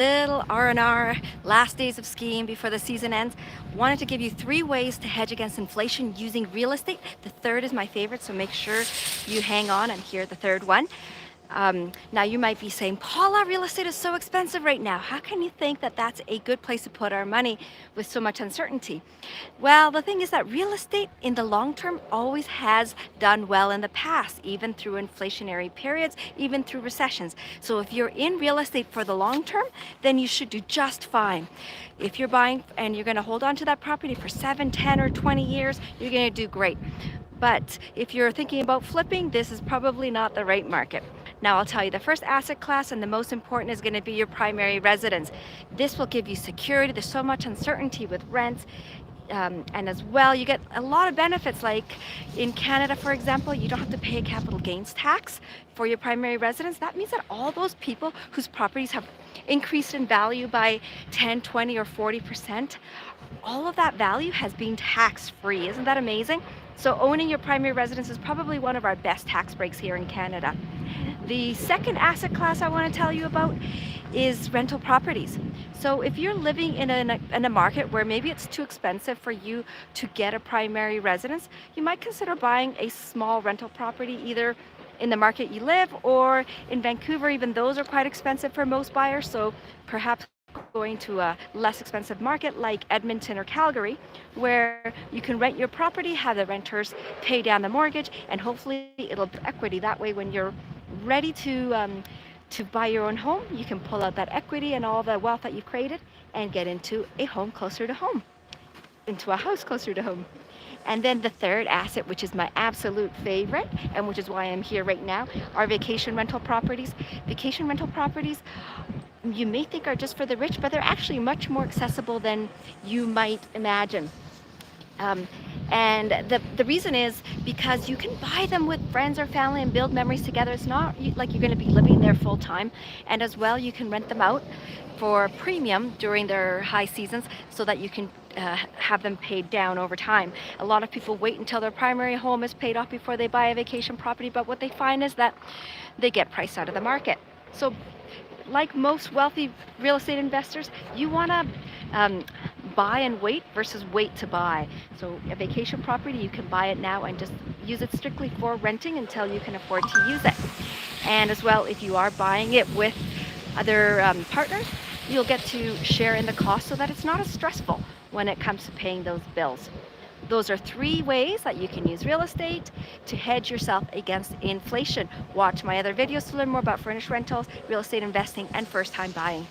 little R&R, last days of skiing before the season ends. Wanted to give you 3 ways to hedge against inflation using real estate. The third is my favorite, so make sure you hang on and hear the third one. Now you might be saying, Paula, real estate is so expensive right now. How can you think that that's a good place to put our money with so much uncertainty? Well, the thing is that real estate in the long term always has done well in the past, even through inflationary periods, even through recessions. So if you're in real estate for the long term, then you should do just fine. If you're buying and you're going to hold on to that property for 7, 10, or 20 years, you're going to do great. But if you're thinking about flipping, this is probably not the right market. Now I'll tell you, the first asset class and the most important is going to be your primary residence. This will give you security. There's so much uncertainty with rents. And as well, you get a lot of benefits, like in Canada, for example, you don't have to pay a capital gains tax for your primary residence. That means that all those people whose properties have increased in value by 10, 20, or 40%, all of that value has been tax-free. Isn't that amazing? So owning your primary residence is probably one of our best tax breaks here in Canada. The second asset class I want to tell you about is rental properties. So if you're living in a market where maybe it's too expensive for you to get a primary residence, you might consider buying a small rental property either in the market you live or in Vancouver. Even those are quite expensive for most buyers, so perhaps going to a less expensive market like Edmonton or Calgary, where you can rent your property, have the renters pay down the mortgage, and hopefully it'll build equity. That way, when you're ready to buy your own home, you can pull out that equity and all the wealth that you've created and get into a home closer to home, into a house closer to home. And then the third asset, which is my absolute favorite, and which is why I'm here right now, are vacation rental properties. Vacation rental properties, you may think are just for the rich, but they're actually much more accessible than you might imagine. And the reason is because you can buy them with friends or family and build memories together. It's not like you're going to be living there full time. And as well, you can rent them out for premium during their high seasons so that you can have them paid down over time. A lot of people wait until their primary home is paid off before they buy a vacation property, but what they find is that they get priced out of the market. So like most wealthy real estate investors, you want to buy and wait versus wait to buy. So a vacation property, you can buy it now and just use it strictly for renting until you can afford to use it. And as well, if you are buying it with other partners, you'll get to share in the cost so that it's not as stressful when it comes to paying those bills. Those are 3 ways that you can use real estate to hedge yourself against inflation. Watch my other videos to learn more about furnished rentals, real estate investing, and first-time buying.